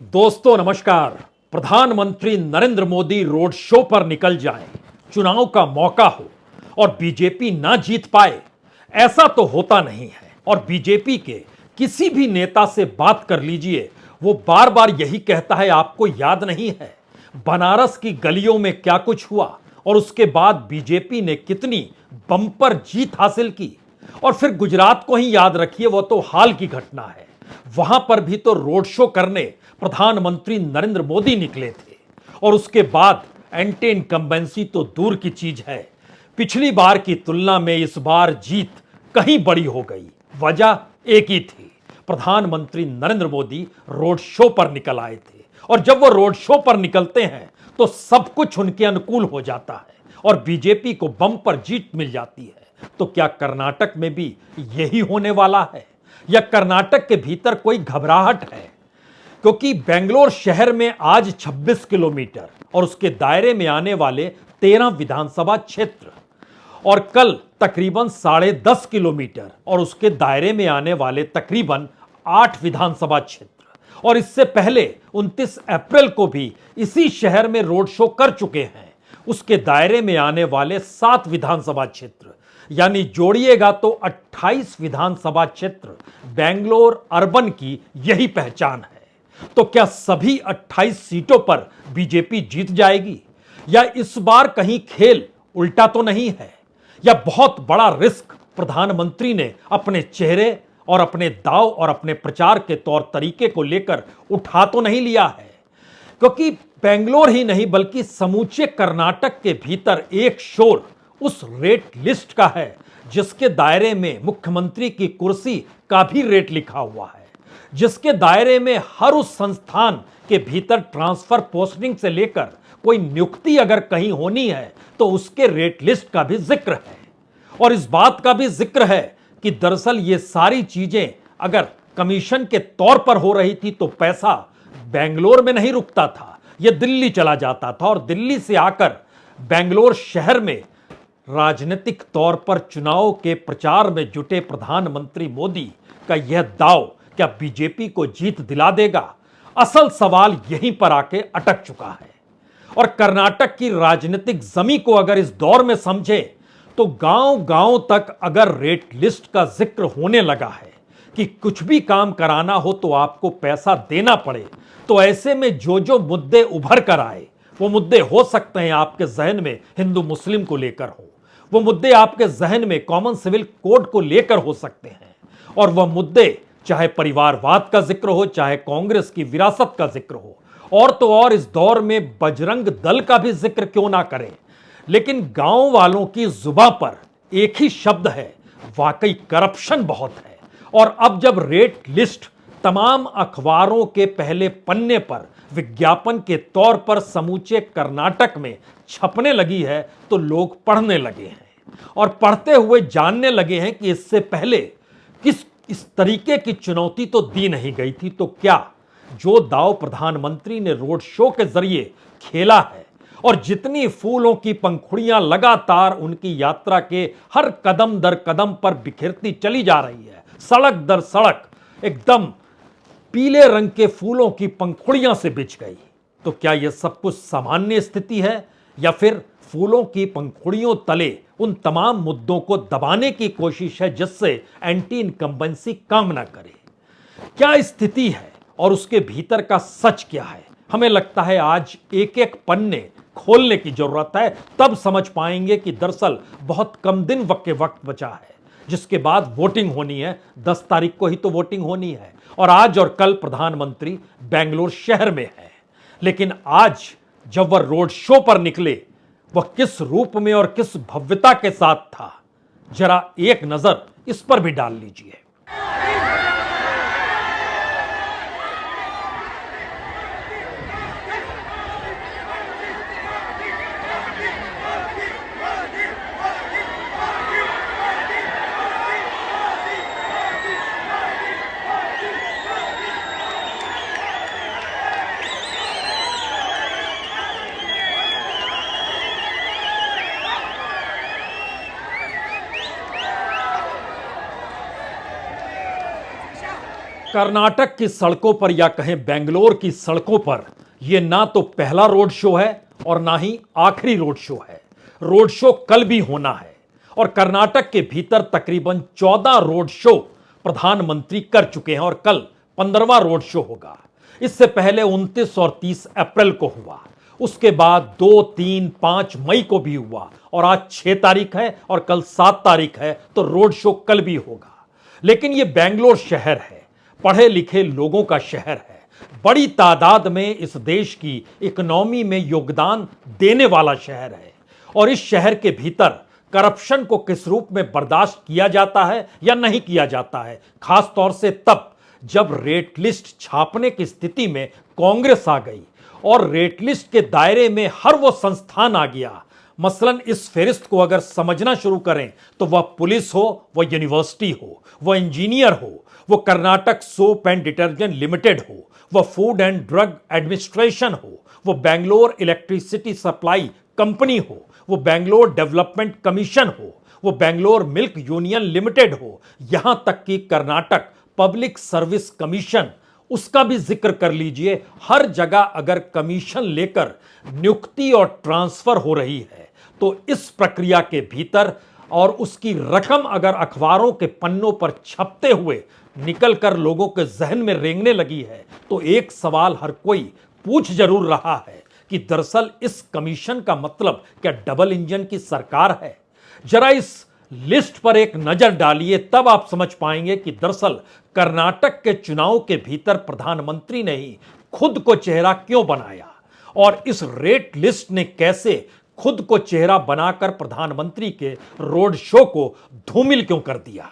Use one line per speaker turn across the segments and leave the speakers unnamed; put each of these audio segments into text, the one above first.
दोस्तों नमस्कार। प्रधानमंत्री नरेंद्र मोदी रोड शो पर निकल जाएं, चुनाव का मौका हो और बीजेपी ना जीत पाए, ऐसा तो होता नहीं है। और बीजेपी के किसी भी नेता से बात कर लीजिए, वो बार बार यही कहता है आपको याद नहीं है बनारस की गलियों में क्या कुछ हुआ और उसके बाद बीजेपी ने कितनी बम्पर जीत हासिल की। और फिर गुजरात को ही याद रखिए, वो तो हाल की घटना है। वहां पर भी तो रोड शो करने प्रधानमंत्री नरेंद्र मोदी निकले थे और उसके बाद एंटी इनकम्बेंसी तो दूर की चीज है। पिछली बार की तुलना में इस बार जीत कहीं बड़ी हो गई। वजह एक ही थी, प्रधानमंत्री नरेंद्र मोदी रोड शो पर निकल आए थे और जब वो रोड शो पर निकलते हैं तो सब कुछ उनके अनुकूल हो जाता है और बीजेपी को बम्पर जीत मिल जाती है। तो क्या कर्नाटक में भी यही होने वाला है या कर्नाटक के भीतर कोई घबराहट है? क्योंकि बेंगलोर शहर में आज 26 किलोमीटर और उसके दायरे में आने वाले 13 विधानसभा क्षेत्र और कल तकरीबन 10.5 किलोमीटर और उसके दायरे में आने वाले तकरीबन 8 विधानसभा क्षेत्र और इससे पहले 29 अप्रैल को भी इसी शहर में रोड शो कर चुके हैं। उसके दायरे में आने वाले 7 विधानसभा क्षेत्र, यानी जोड़िएगा तो 28 विधानसभा क्षेत्र बेंगलोर अर्बन की यही पहचान है। तो क्या सभी 28 सीटों पर बीजेपी जीत जाएगी या इस बार कहीं खेल उल्टा तो नहीं है या बहुत बड़ा रिस्क प्रधानमंत्री ने अपने चेहरे और अपने दाव और अपने प्रचार के तौर तरीके को लेकर उठा तो नहीं लिया है? क्योंकि बेंगलोर ही नहीं बल्कि समूचे कर्नाटक के भीतर एक शोर उस रेट लिस्ट का है जिसके दायरे में मुख्यमंत्री की कुर्सी का भी रेट लिखा हुआ है, जिसके दायरे में हर उस संस्थान के भीतर ट्रांसफर पोस्टिंग से लेकर कोई नियुक्ति अगर कहीं होनी है तो उसके रेट लिस्ट का भी जिक्र है। और इस बात का भी जिक्र है कि दरअसल ये सारी चीजें अगर कमीशन के तौर पर हो रही थी तो पैसा बेंगलोर में नहीं रुकता था, यह दिल्ली चला जाता था और दिल्ली से आकर बेंगलोर शहर में राजनीतिक तौर पर चुनाव के प्रचार में जुटे प्रधानमंत्री मोदी का यह दाव क्या बीजेपी को जीत दिला देगा? असल सवाल यहीं पर आके अटक चुका है। और कर्नाटक की राजनीतिक जमी को अगर इस दौर में समझे तो गांव-गांव तक अगर रेट लिस्ट का जिक्र होने लगा है कि कुछ भी काम कराना हो तो आपको पैसा देना पड़े, तो ऐसे में जो जो मुद्दे उभर कर आए, वो मुद्दे हो सकते हैं आपके जहन में हिंदू मुस्लिम को लेकर हो, वो मुद्दे आपके जहन में कॉमन सिविल कोड को लेकर हो सकते हैं, और वह मुद्दे चाहे परिवारवाद का जिक्र हो, चाहे कांग्रेस की विरासत का जिक्र हो, और तो और इस दौर में बजरंग दल का भी जिक्र क्यों ना करें। लेकिन गांव वालों की जुबान पर एक ही शब्द है, वाकई करप्शन बहुत है। और अब जब रेट लिस्ट तमाम अखबारों के पहले पन्ने पर विज्ञापन के तौर पर समूचे कर्नाटक में छपने लगी है तो लोग पढ़ने लगे हैं और पढ़ते हुए जानने लगे हैं कि इससे पहले किस इस तरीके की चुनौती तो दी नहीं गई थी। तो क्या जो दाव प्रधानमंत्री ने रोड शो के जरिए खेला है और जितनी फूलों की पंखुड़ियां लगातार उनकी यात्रा के हर कदम दर कदम पर बिखरती चली जा रही है, सड़क दर सड़क एकदम पीले रंग के फूलों की पंखुड़ियां से बिछ गई, तो क्या यह सब कुछ सामान्य स्थिति है या फिर फूलों की पंखुड़ियों तले उन तमाम मुद्दों को दबाने की कोशिश है जिससे एंटी इनकम्बेंसी काम ना करे? क्या स्थिति है और उसके भीतर का सच क्या है? हमें लगता है आज एक एक पन्ने खोलने की जरूरत है, तब समझ पाएंगे कि दरअसल बहुत कम दिन वक्त बचा है जिसके बाद वोटिंग होनी है। 10 तारीख को ही तो वोटिंग होनी है और आज और कल प्रधानमंत्री बेंगलोर शहर में है। लेकिन आज जब वह रोड शो पर निकले, वह किस रूप में और किस भव्यता के साथ था, जरा एक नजर इस पर भी डाल लीजिए। कर्नाटक की सड़कों पर या कहें बेंगलोर की सड़कों पर यह ना तो पहला रोड शो है और ना ही आखिरी रोड शो है। रोड शो कल भी होना है और कर्नाटक के भीतर तकरीबन 14 रोड शो प्रधानमंत्री कर चुके हैं और कल 15वां रोड शो होगा। इससे पहले 29 और 30 अप्रैल को हुआ, उसके बाद 2, 3, 5 मई को भी हुआ और आज 6 तारीख है और कल 7 तारीख है, तो रोड शो कल भी होगा। लेकिन यह बेंगलोर शहर है, पढ़े लिखे लोगों का शहर है, बड़ी तादाद में इस देश की इकोनॉमी में योगदान देने वाला शहर है और इस शहर के भीतर करप्शन को किस रूप में बर्दाश्त किया जाता है या नहीं किया जाता है, खास तौर से तब जब रेट लिस्ट छापने की स्थिति में कांग्रेस आ गई और रेट लिस्ट के दायरे में हर वो संस्थान आ गया। मसलन इस फेरिस्त को अगर समझना शुरू करें तो वह पुलिस हो, वह यूनिवर्सिटी हो, वह इंजीनियर हो, वो Karnataka soap and detergent limited हो, वह फूड एंड ड्रग एडमिनिस्ट्रेशन हो, वो बेंगलोर इलेक्ट्रिसिटी सप्लाई कंपनी हो, वो बेंगलोर डेवलपमेंट कमीशन हो, वो बेंगलोर मिल्क यूनियन लिमिटेड हो, यहां तक कि कर्नाटक पब्लिक सर्विस कमीशन, उसका भी जिक्र कर लीजिए। हर जगह अगर कमीशन लेकर नियुक्ति और ट्रांसफर हो रही है तो इस प्रक्रिया के भीतर और उसकी रकम अगर अखबारों के पन्नों पर छपते हुए निकलकर लोगों के जहन में रेंगने लगी है तो एक सवाल हर कोई पूछ जरूर रहा है कि दरअसल इस कमीशन का मतलब क्या डबल इंजन की सरकार है? जरा इस लिस्ट पर एक नजर डालिए, तब आप समझ पाएंगे कि दरअसल कर्नाटक के चुनाव के भीतर प्रधानमंत्री ने ही खुद को चेहरा क्यों बनाया और इस रेट लिस्ट ने कैसे खुद को चेहरा बनाकर प्रधानमंत्री के रोड शो को धूमिल क्यों कर दिया।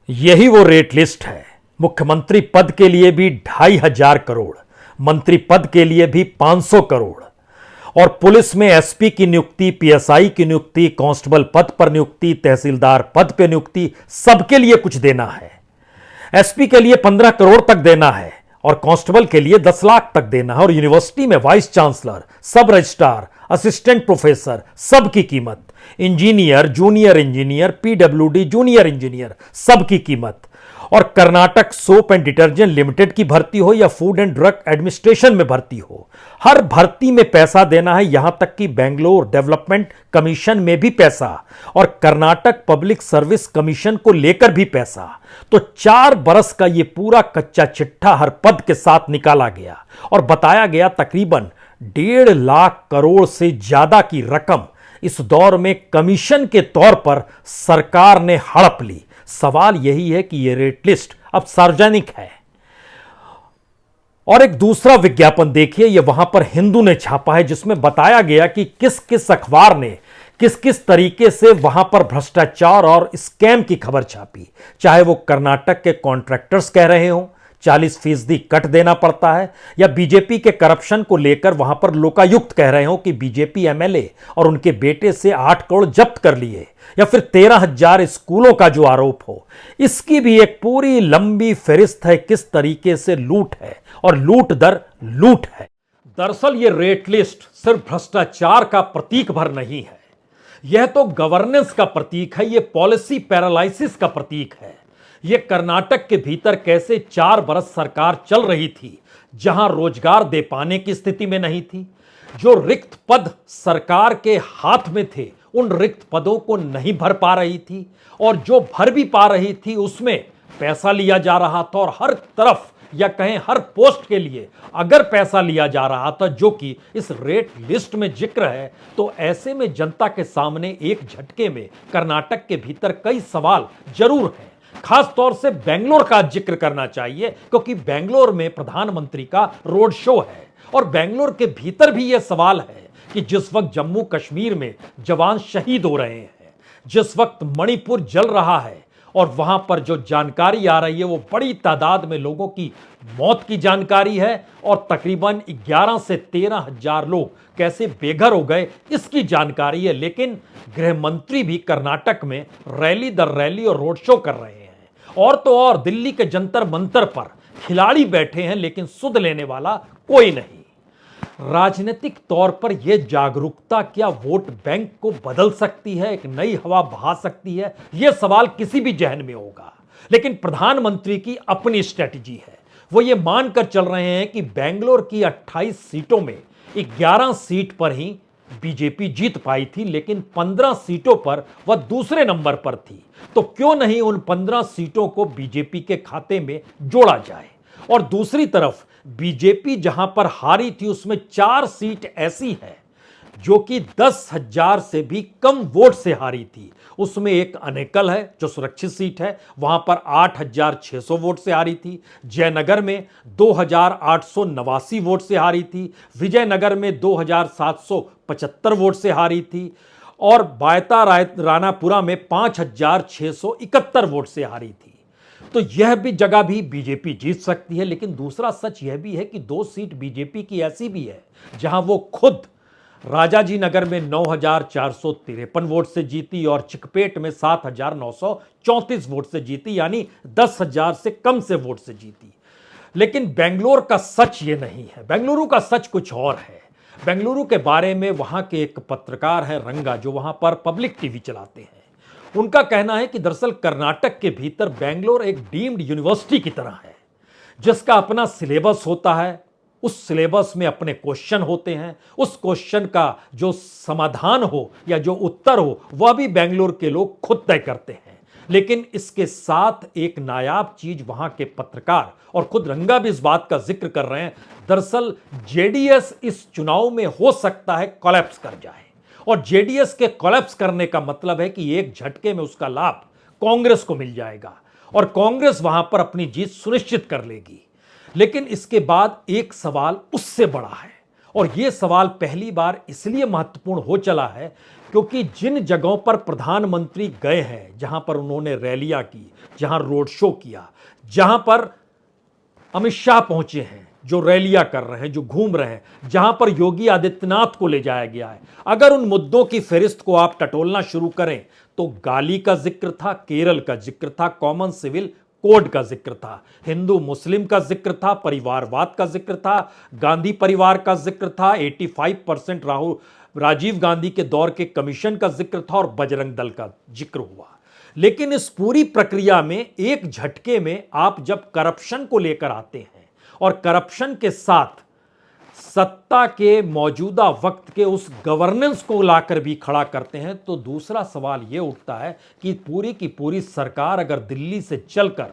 यही वो रेट लिस्ट है। मुख्यमंत्री पद के लिए भी 2,500 करोड़, मंत्री पद के लिए भी 500 करोड़ और पुलिस में एसपी की नियुक्ति, पीएसआई की नियुक्ति, कांस्टेबल पद पर नियुक्ति, तहसीलदार पद पर नियुक्ति, सबके लिए कुछ देना है। एसपी के लिए 15 करोड़ तक देना है और कांस्टेबल के लिए 10 लाख तक देना है और यूनिवर्सिटी में वाइस चांसलर, सब रजिस्ट्रार, असिस्टेंट प्रोफेसर, सबकी कीमत, engineer, junior engineer, PWD junior engineer, सबकी कीमत। और Karnataka soap and detergent limited की भर्ती हो या फूड एंड ड्रग एडमिनिस्ट्रेशन में भर्ती हो, हर भर्ती में पैसा देना है, यहां तक कि बेंगलोर डेवलपमेंट कमीशन में भी पैसा और कर्नाटक पब्लिक सर्विस कमीशन को लेकर भी पैसा। तो 4 बरस का यह पूरा कच्चा चिट्ठा हर पद के साथ निकाला गया और बताया गया तकरीबन 1.5 लाख करोड़ से ज्यादा की रकम इस दौर में कमीशन के तौर पर सरकार ने हड़प ली। सवाल यही है कि यह रेट लिस्ट अब सार्वजनिक है। और एक दूसरा विज्ञापन देखिए, यह वहां पर हिंदू ने छापा है जिसमें बताया गया कि किस किस अखबार ने किस किस तरीके से वहां पर भ्रष्टाचार और स्कैम की खबर छापी। चाहे वो कर्नाटक के कॉन्ट्रैक्टर्स कह रहे हो 40% कट देना पड़ता है, या बीजेपी के करप्शन को लेकर वहां पर लोकायुक्त कह रहे हो कि बीजेपी एमएलए और उनके बेटे से 8 करोड़ जब्त कर लिए, या फिर 13,000 स्कूलों का जो आरोप हो, इसकी भी एक पूरी लंबी फहरिस्त है किस तरीके से लूट है और लूट दर लूट है। दरअसल यह रेट लिस्ट सिर्फ भ्रष्टाचार का प्रतीक भर नहीं है, यह तो गवर्नेंस का प्रतीक है, यह पॉलिसी पैरालाइसिस का प्रतीक है। यह कर्नाटक के भीतर कैसे 4 बरस सरकार चल रही थी जहां रोजगार दे पाने की स्थिति में नहीं थी, जो रिक्त पद सरकार के हाथ में थे उन रिक्त पदों को नहीं भर पा रही थी और जो भर भी पा रही थी उसमें पैसा लिया जा रहा था और हर तरफ या कहें हर पोस्ट के लिए अगर पैसा लिया जा रहा था, जो कि इस रेट लिस्ट में जिक्र है, तो ऐसे में जनता के सामने एक झटके में कर्नाटक के भीतर कई सवाल जरूर हैं। खास तौर से बेंगलोर का जिक्र करना चाहिए क्योंकि बेंगलोर में प्रधानमंत्री का रोड शो है और बेंगलोर के भीतर भी यह सवाल है कि जिस वक्त जम्मू कश्मीर में जवान शहीद हो रहे हैं, जिस वक्त मणिपुर जल रहा है और वहां पर जो जानकारी आ रही है वो बड़ी तादाद में लोगों की मौत की जानकारी है और तकरीबन 11 से 13,000 लोग कैसे बेघर हो गए इसकी जानकारी है। लेकिन गृह मंत्री भी कर्नाटक में रैली दर रैली और रोड शो कर रहे हैं और तो और दिल्ली के जंतर मंतर पर खिलाड़ी बैठे हैं लेकिन सुध लेने वाला कोई नहीं। राजनीतिक तौर पर यह जागरूकता क्या वोट बैंक को बदल सकती है, एक नई हवा बहा सकती है? यह सवाल किसी भी जहन में होगा। लेकिन प्रधानमंत्री की अपनी स्ट्रेटजी है। वो ये मानकर चल रहे हैं कि बेंगलोर की 28 सीटों में 11 सीट पर ही बीजेपी जीत पाई थी, लेकिन 15 सीटों पर वह दूसरे नंबर पर थी। तो क्यों नहीं उन 15 सीटों को बीजेपी के खाते में जोड़ा जाए। और दूसरी तरफ बीजेपी जहां पर हारी थी उसमें 4 सीट ऐसी है जो कि 10,000 से भी कम वोट से हारी थी। उसमें एक अनेकल है जो सुरक्षित सीट है, वहां पर 8,600 वोट से हारी थी। जयनगर में 2,889 वोट से हारी थी। विजयनगर में 2,775 वोट से हारी थी। और बायता रानापुरा में 5,671 वोट से हारी थी। तो यह भी जगह भी बीजेपी जीत सकती है। लेकिन दूसरा सच यह भी है कि 2 सीट बीजेपी की ऐसी भी है जहां वो खुद राजाजी नगर में 9,453 वोट से जीती और चिकपेट में 7,934 वोट से जीती, यानी 10,000 से कम से वोट से जीती। लेकिन बेंगलोर का सच ये नहीं है, बेंगलुरु का सच कुछ और है। बेंगलुरु के बारे में वहां के एक पत्रकार है रंगा, जो वहां पर पब्लिक टीवी चलाते हैं। उनका कहना है कि दरअसल कर्नाटक के भीतर बेंगलोर एक डीम्ड यूनिवर्सिटी की तरह है, जिसका अपना सिलेबस होता है। उस सिलेबस में अपने क्वेश्चन होते हैं। उस क्वेश्चन का जो समाधान हो या जो उत्तर हो वह भी बेंगलोर के लोग खुद तय करते हैं। लेकिन इसके साथ एक नायाब चीज वहां के पत्रकार और खुद रंगा भी इस बात का जिक्र कर रहे हैं, दरअसल जेडीएस इस चुनाव में हो सकता है कोलैप्स कर जाए। और जेडीएस के कोलैप्स करने का मतलब है कि एक झटके में उसका लाभ कांग्रेस को मिल जाएगा और कांग्रेस वहां पर अपनी जीत सुनिश्चित कर लेगी। लेकिन इसके बाद एक सवाल उससे बड़ा है, और यह सवाल पहली बार इसलिए महत्वपूर्ण हो चला है क्योंकि जिन जगहों पर प्रधानमंत्री गए हैं, जहां पर उन्होंने रैलियां की, जहां रोड शो किया, जहां पर अमित शाह पहुंचे हैं, जो रैलियां कर रहे हैं, जो घूम रहे हैं, जहां पर योगी आदित्यनाथ को ले जाया गया है, अगर उन मुद्दों की फहरिस्त को आप टटोलना शुरू करें तो गाली का जिक्र था, केरल का जिक्र था, कॉमन सिविल कोड का जिक्र था, हिंदू मुस्लिम का जिक्र था, परिवारवाद का जिक्र था, गांधी परिवार का जिक्र था, 85% राजीव गांधी के दौर के कमीशन का जिक्र था और बजरंग दल का जिक्र हुआ। लेकिन इस पूरी प्रक्रिया में एक झटके में आप जब करप्शन को लेकर आते हैं और करप्शन के साथ सत्ता के मौजूदा वक्त के उस गवर्नेंस को लाकर भी खड़ा करते हैं, तो दूसरा सवाल यह उठता है कि पूरी की पूरी सरकार अगर दिल्ली से चलकर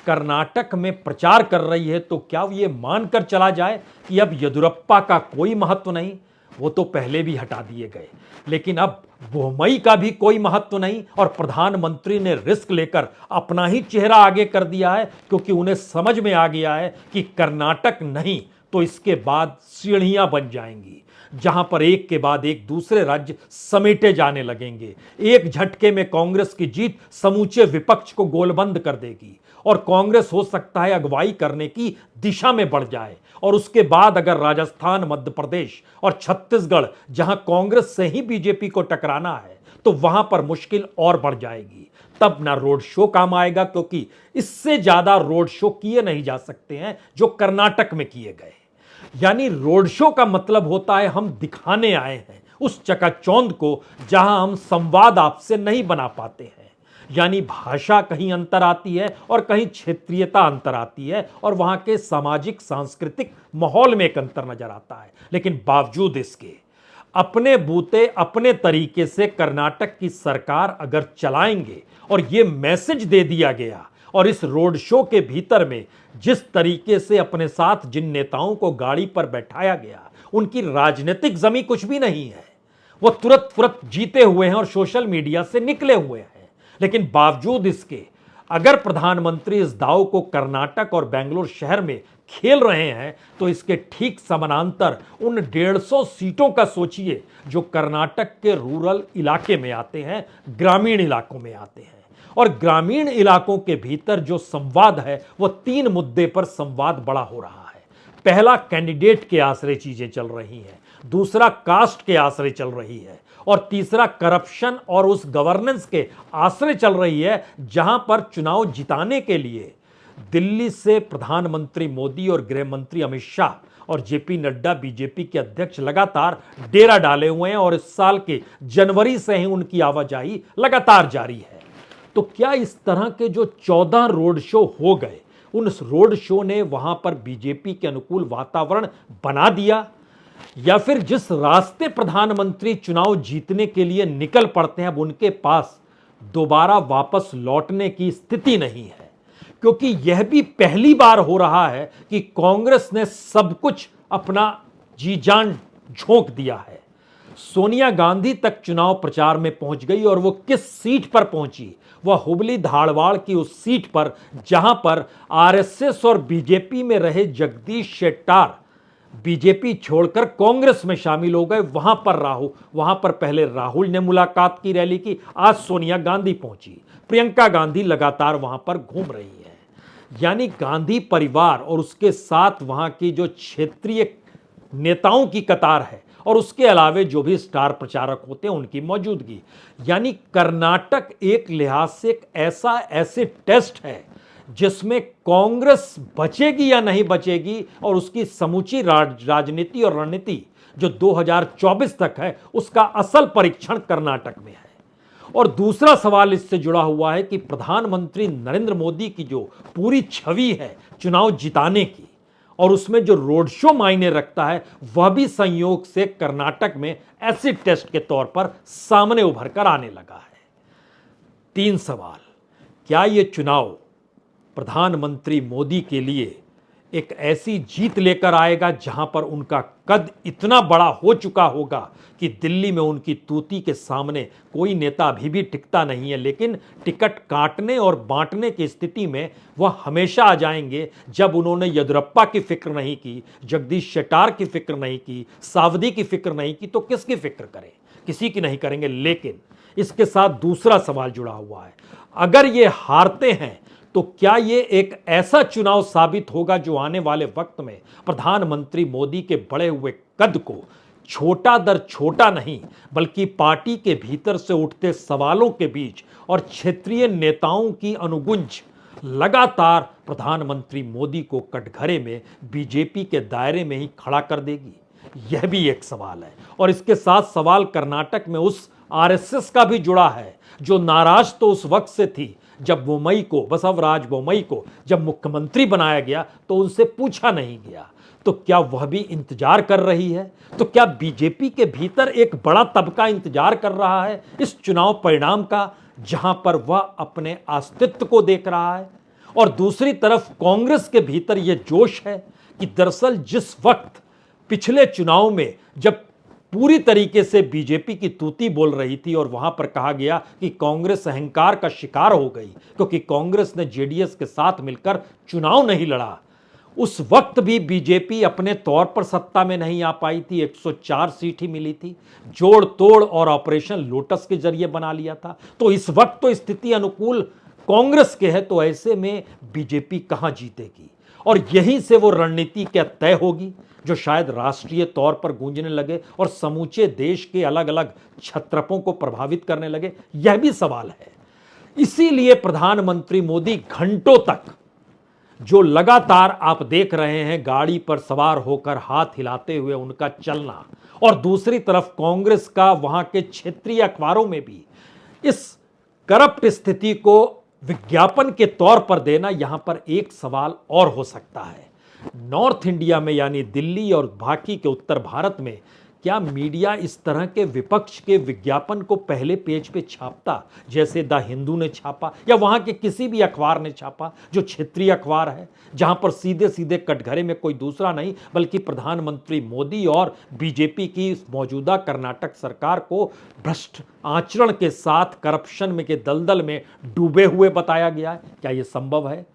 कर्नाटक में प्रचार कर रही है तो क्या ये मानकर चला जाए कि अब येदियुरप्पा का कोई महत्व नहीं, वो तो पहले भी हटा दिए गए, लेकिन अब बोम्मई का भी कोई महत्व नहीं। और प्रधानमंत्री ने रिस्क लेकर अपना ही चेहरा आगे कर दिया है, क्योंकि उन्हें समझ में आ गया है कि कर्नाटक नहीं तो इसके बाद सीढ़ियां बन जाएंगी, जहां पर एक के बाद एक दूसरे राज्य समेटे जाने लगेंगे। एक झटके में कांग्रेस की जीत समूचे विपक्ष को गोलबंद कर देगी और कांग्रेस हो सकता है अगुवाई करने की दिशा में बढ़ जाए। और उसके बाद अगर राजस्थान, मध्य प्रदेश और छत्तीसगढ़, जहां कांग्रेस से ही बीजेपी को टकराना है, तो वहां पर मुश्किल और बढ़ जाएगी। तब ना रोड शो काम आएगा, क्योंकि इससे ज्यादा रोड शो किए नहीं जा सकते हैं जो कर्नाटक में किए गए। यानी रोड शो का मतलब होता है हम दिखाने आए हैं उस चकाचौंध को जहां हम संवाद आपसे नहीं बना पाते हैं। यानी भाषा कहीं अंतर आती है और कहीं क्षेत्रीयता अंतर आती है और वहां के सामाजिक सांस्कृतिक माहौल में एक अंतर नजर आता है। लेकिन बावजूद इसके अपने बूते अपने तरीके से कर्नाटक की सरकार अगर चलाएंगे और ये मैसेज दे दिया गया, और इस रोड शो के भीतर में जिस तरीके से अपने साथ जिन नेताओं को गाड़ी पर बैठाया गया, उनकी राजनीतिक जमी कुछ भी नहीं है, वो तुरंत फुरत जीते हुए हैं और सोशल मीडिया से निकले हुए हैं। लेकिन बावजूद इसके अगर प्रधानमंत्री इस दाव को कर्नाटक और बेंगलोर शहर में खेल रहे हैं, तो इसके ठीक समानांतर उन 150 सीटों का सोचिए जो कर्नाटक के रूरल इलाके में आते हैं, ग्रामीण इलाकों में आते हैं। और ग्रामीण इलाकों के भीतर जो संवाद है वो 3 मुद्दे पर संवाद बड़ा हो रहा है। पहला, कैंडिडेट के आश्रय चीजें चल रही हैं, दूसरा कास्ट के आश्रय चल रही है, और तीसरा करप्शन और उस गवर्नेंस के आश्रय चल रही है, जहां पर चुनाव जिताने के लिए दिल्ली से प्रधानमंत्री मोदी और गृह मंत्री अमित शाह और जेपी नड्डा बीजेपी के अध्यक्ष लगातार डेरा डाले हुए हैं और इस साल के जनवरी से ही उनकी आवाजाही लगातार जारी है। तो क्या इस तरह के जो 14 रोड शो हो गए, उन रोड शो ने वहां पर बीजेपी के अनुकूल वातावरण बना दिया, या फिर जिस रास्ते प्रधानमंत्री चुनाव जीतने के लिए निकल पड़ते हैं अब उनके पास दोबारा वापस लौटने की स्थिति नहीं है? क्योंकि यह भी पहली बार हो रहा है कि कांग्रेस ने सब कुछ अपना जी जान झोंक दिया है। सोनिया गांधी तक चुनाव प्रचार में पहुंच गई, और वो किस सीट पर पहुंची? वह हुबली धारवाड़ की उस सीट पर जहां पर आरएसएस और बीजेपी में रहे जगदीश शेट्टार बीजेपी छोड़कर कांग्रेस में शामिल हो गए। वहां पर पहले राहुल ने मुलाकात की, रैली की, आज सोनिया गांधी पहुंची, प्रियंका गांधी लगातार वहां पर घूम रही है। यानी गांधी परिवार और उसके साथ वहां की जो क्षेत्रीय नेताओं की कतार है, और उसके अलावे जो भी स्टार प्रचारक होते हैं उनकी मौजूदगी। यानी कर्नाटक एक लिहाज से एक ऐसे टेस्ट है जिसमें कांग्रेस बचेगी या नहीं बचेगी, और उसकी समूची राजनीति और रणनीति जो 2024 तक है उसका असल परीक्षण कर्नाटक में है। और दूसरा सवाल इससे जुड़ा हुआ है कि प्रधानमंत्री नरेंद्र मोदी की जो पूरी छवि है चुनाव जिताने की, और उसमें जो रोड शो मायने रखता है, वह भी संयोग से कर्नाटक में एसिड टेस्ट के तौर पर सामने उभर कर आने लगा है। 3 सवाल। क्या यह चुनाव प्रधानमंत्री मोदी के लिए एक ऐसी जीत लेकर आएगा जहां पर उनका कद इतना बड़ा हो चुका होगा कि दिल्ली में उनकी तूती के सामने कोई नेता अभी भी टिकता नहीं है, लेकिन टिकट काटने और बांटने की स्थिति में वह हमेशा आ जाएंगे। जब उन्होंने येदियुरप्पा की फिक्र नहीं की, जगदीश शेट्टार की फिक्र नहीं की, सावदी की फिक्र नहीं की, तो किसकी फिक्र करें? किसी की नहीं करेंगे। लेकिन इसके साथ दूसरा सवाल जुड़ा हुआ है, अगर ये हारते हैं तो क्या ये एक ऐसा चुनाव साबित होगा जो आने वाले वक्त में प्रधानमंत्री मोदी के बढ़े हुए कद को छोटा दर छोटा नहीं, बल्कि पार्टी के भीतर से उठते सवालों के बीच और क्षेत्रीय नेताओं की अनुगुंज लगातार प्रधानमंत्री मोदी को कटघरे में बीजेपी के दायरे में ही खड़ा कर देगी? यह भी एक सवाल है। और इसके साथ सवाल कर्नाटक में उस आरएसएस का भी जुड़ा है जो नाराज तो उस वक्त से थी जब बसवराज बोम्मई को जब मुख्यमंत्री बनाया गया तो उनसे पूछा नहीं गया। तो क्या वह भी इंतजार कर रही है? तो क्या बीजेपी के भीतर एक बड़ा तबका इंतजार कर रहा है इस चुनाव परिणाम का, जहां पर वह अपने अस्तित्व को देख रहा है? और दूसरी तरफ कांग्रेस के भीतर यह जोश है कि दरअसल जिस वक्त पिछले चुनाव में जब पूरी तरीके से बीजेपी की तूती बोल रही थी और वहां पर कहा गया कि कांग्रेस अहंकार का शिकार हो गई क्योंकि कांग्रेस ने जेडीएस के साथ मिलकर चुनाव नहीं लड़ा, उस वक्त भी बीजेपी अपने तौर पर सत्ता में नहीं आ पाई थी। 104 सीट ही मिली थी, जोड़ तोड़ और ऑपरेशन लोटस के जरिए बना लिया था। तो इस वक्त तो स्थिति अनुकूल कांग्रेस के है, तो ऐसे में बीजेपी कहां जीतेगी? और यहीं से वो रणनीति क्या तय होगी जो शायद राष्ट्रीय तौर पर गूंजने लगे और समूचे देश के अलग अलग छत्रपों को प्रभावित करने लगे? यह भी सवाल है। इसीलिए प्रधानमंत्री मोदी घंटों तक जो लगातार आप देख रहे हैं गाड़ी पर सवार होकर हाथ हिलाते हुए उनका चलना, और दूसरी तरफ कांग्रेस का वहां के क्षेत्रीय अखबारों में भी इस करप्ट स्थिति को विज्ञापन के तौर पर देना, यहां पर एक सवाल और हो सकता है। नॉर्थ इंडिया में यानी दिल्ली और बाकी के उत्तर भारत में क्या मीडिया इस तरह के विपक्ष के विज्ञापन को पहले पेज पे छापता, जैसे द हिंदू ने छापा या वहां के किसी भी अखबार ने छापा जो क्षेत्रीय अखबार है, जहां पर सीधे सीधे कटघरे में कोई दूसरा नहीं बल्कि प्रधानमंत्री मोदी और बीजेपी की मौजूदा कर्नाटक सरकार को भ्रष्ट आचरण के साथ करप्शन में के दलदल में डूबे हुए बताया गया है? क्या यह संभव है?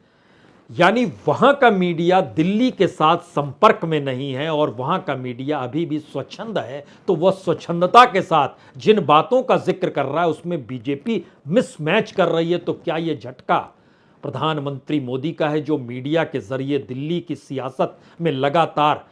यानी वहां का मीडिया दिल्ली के साथ संपर्क में नहीं है और वहां का मीडिया अभी भी स्वच्छंद है। तो वह स्वच्छंदता के साथ जिन बातों का जिक्र कर रहा है उसमें बीजेपी मिसमैच कर रही है। तो क्या यह झटका प्रधानमंत्री मोदी का है जो मीडिया के जरिए दिल्ली की सियासत में लगातार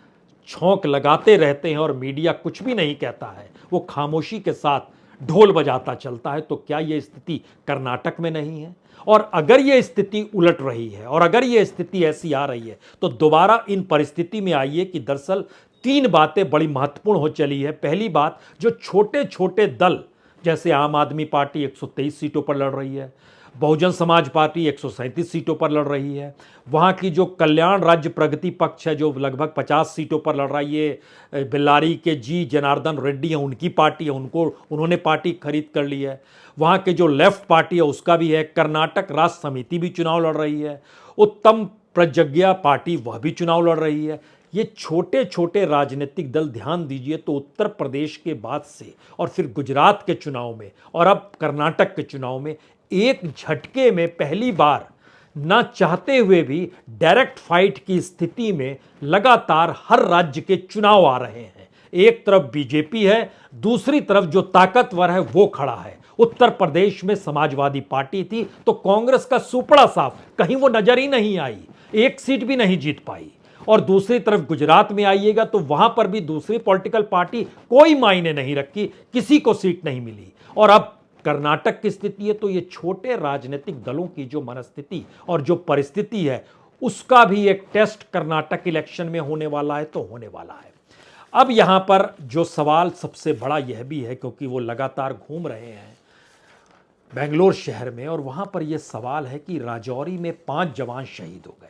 छौंक लगाते रहते हैं और मीडिया कुछ भी नहीं कहता है, वो खामोशी के साथ ढोल बजाता चलता है? तो क्या यह स्थिति कर्नाटक में नहीं है? और अगर यह स्थिति उलट रही है और अगर यह स्थिति ऐसी आ रही है तो दोबारा इन परिस्थिति में आइए कि दरअसल 3 बातें बड़ी महत्वपूर्ण हो चली है। पहली बात, जो छोटे छोटे दल जैसे आम आदमी पार्टी 123 सीटों पर लड़ रही है, बहुजन समाज पार्टी 137 सीटों पर लड़ रही है। वहाँ की जो कल्याण राज्य प्रगति पक्ष है जो लगभग 50 सीटों पर लड़ रही है, बेल्लारी के जी जनार्दन रेड्डी हैं, उनकी पार्टी है, उन्होंने पार्टी खरीद कर ली है। वहाँ के जो लेफ्ट पार्टी है उसका भी है। कर्नाटक राष्ट्र समिति भी चुनाव लड़ रही है। उत्तम प्रज्ञा पार्टी वह भी चुनाव लड़ रही है। ये छोटे छोटे राजनीतिक दल, ध्यान दीजिए, तो उत्तर प्रदेश के बाद से और फिर गुजरात के चुनाव में और अब कर्नाटक के चुनाव में एक झटके में पहली बार ना चाहते हुए भी डायरेक्ट फाइट की स्थिति में लगातार हर राज्य के चुनाव आ रहे हैं। एक तरफ बीजेपी है, दूसरी तरफ जो ताकतवर है वो खड़ा है। उत्तर प्रदेश में समाजवादी पार्टी थी तो कांग्रेस का सुपड़ा साफ, कहीं वो नजर ही नहीं आई, एक सीट भी नहीं जीत पाई। और दूसरी तरफ गुजरात में आइएगा तो वहां पर भी दूसरी पॉलिटिकल पार्टी कोई मायने नहीं रखी, किसी को सीट नहीं मिली। और अब कर्नाटक की स्थिति है तो ये छोटे राजनीतिक दलों की जो मनस्थिति और जो परिस्थिति है उसका भी एक टेस्ट कर्नाटक इलेक्शन में होने वाला है, तो होने वाला है। अब यहां पर जो सवाल सबसे बड़ा यह भी है, क्योंकि वो लगातार घूम रहे हैं बेंगलोर शहर में, और वहां पर यह सवाल है कि राजौरी में 5 जवान शहीद हो गए।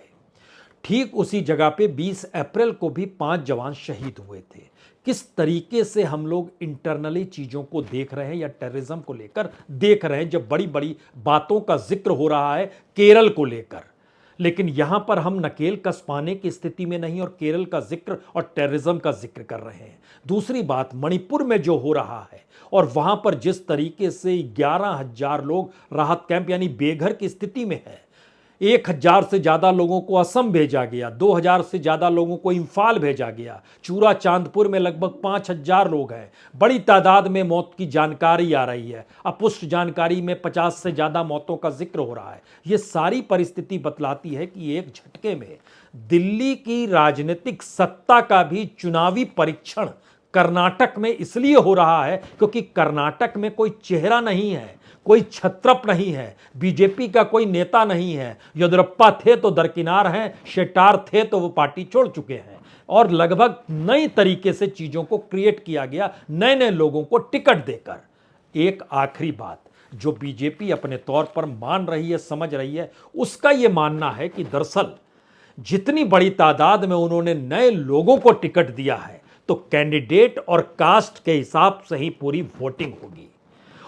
ठीक उसी जगह पे 20 अप्रैल को भी 5 जवान शहीद हुए थे। किस तरीके से हम लोग इंटरनली चीज़ों को देख रहे हैं या टेररिज्म को लेकर देख रहे हैं, जब बड़ी बड़ी बातों का जिक्र हो रहा है केरल को लेकर, लेकिन यहां पर हम नकेल कस पाने की स्थिति में नहीं और केरल का जिक्र और टेररिज्म का जिक्र कर रहे हैं। दूसरी बात, मणिपुर में जो हो रहा है और वहां पर जिस तरीके से 11,000 लोग राहत कैंप यानी बेघर की स्थिति में है, 1,000 से ज़्यादा लोगों को असम भेजा गया, 2,000 से ज़्यादा लोगों को इम्फाल भेजा गया, चूरा चांदपुर में लगभग 5,000 लोग हैं, बड़ी तादाद में मौत की जानकारी आ रही है, अपुष्ट जानकारी में 50 से ज़्यादा मौतों का जिक्र हो रहा है। ये सारी परिस्थिति बतलाती है कि एक झटके में दिल्ली की राजनीतिक सत्ता का भी चुनावी परीक्षण कर्नाटक में इसलिए हो रहा है क्योंकि कर्नाटक में कोई चेहरा नहीं है, कोई छत्रप नहीं है, बीजेपी का कोई नेता नहीं है। येदियुरप्पा थे तो दरकिनार हैं, शेट्टार थे तो वो पार्टी छोड़ चुके हैं, और लगभग नई तरीके से चीजों को क्रिएट किया गया नए नए लोगों को टिकट देकर। एक आखिरी बात जो बीजेपी अपने तौर पर मान रही है, समझ रही है, उसका यह मानना है कि दरअसल जितनी बड़ी तादाद में उन्होंने नए लोगों को टिकट दिया है तो कैंडिडेट और कास्ट के हिसाब से ही पूरी वोटिंग होगी।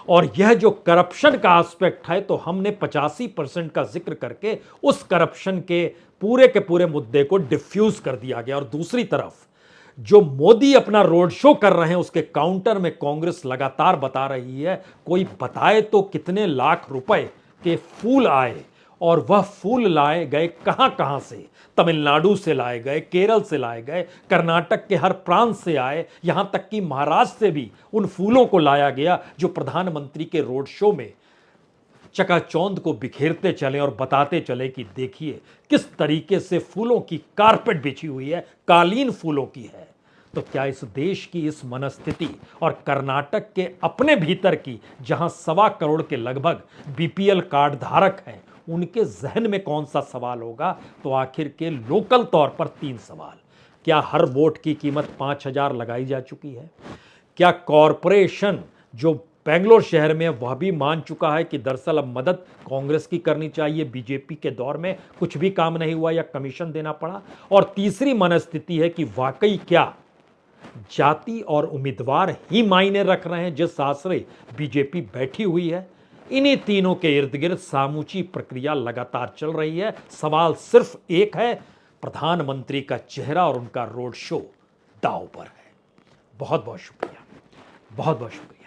और यह जो करप्शन का एस्पेक्ट है तो हमने 85% का जिक्र करके उस करप्शन के पूरे मुद्दे को डिफ्यूज कर दिया गया। और दूसरी तरफ जो मोदी अपना रोड शो कर रहे हैं उसके काउंटर में कांग्रेस लगातार बता रही है, कोई बताए तो कितने लाख रुपए के फूल आए, और वह फूल लाए गए कहां कहां से, तमिलनाडु से लाए गए, केरल से लाए गए, कर्नाटक के हर प्रांत से आए, यहां तक कि महाराष्ट्र से भी उन फूलों को लाया गया जो प्रधानमंत्री के रोड शो में चकाचौंध को बिखेरते चले और बताते चले कि देखिए किस तरीके से फूलों की कारपेट बिछी हुई है, कालीन फूलों की है। तो क्या इस देश की इस मनस्थिति और कर्नाटक के अपने भीतर की, जहां 1.25 करोड़ के लगभग बीपीएल कार्ड धारक हैं, उनके जहन में कौन सा सवाल होगा? तो आखिर के लोकल तौर पर 3 सवाल। क्या हर वोट की कीमत 5,000 लगाई जा चुकी है? क्या कॉरपोरेशन जो बेंगलोर शहर में वह भी मान चुका है कि दरअसल अब मदद कांग्रेस की करनी चाहिए, बीजेपी के दौर में कुछ भी काम नहीं हुआ या कमीशन देना पड़ा? और तीसरी मनस्थिति है कि वाकई क्या जाति और उम्मीदवार ही मायने रख रहे हैं जिस आश्रय बीजेपी बैठी हुई है? इन्हीं तीनों के इर्द गिर्द सामूची प्रक्रिया लगातार चल रही है। सवाल सिर्फ एक है, प्रधानमंत्री का चेहरा और उनका रोड शो दांव पर है। बहुत बहुत शुक्रिया, बहुत बहुत शुक्रिया।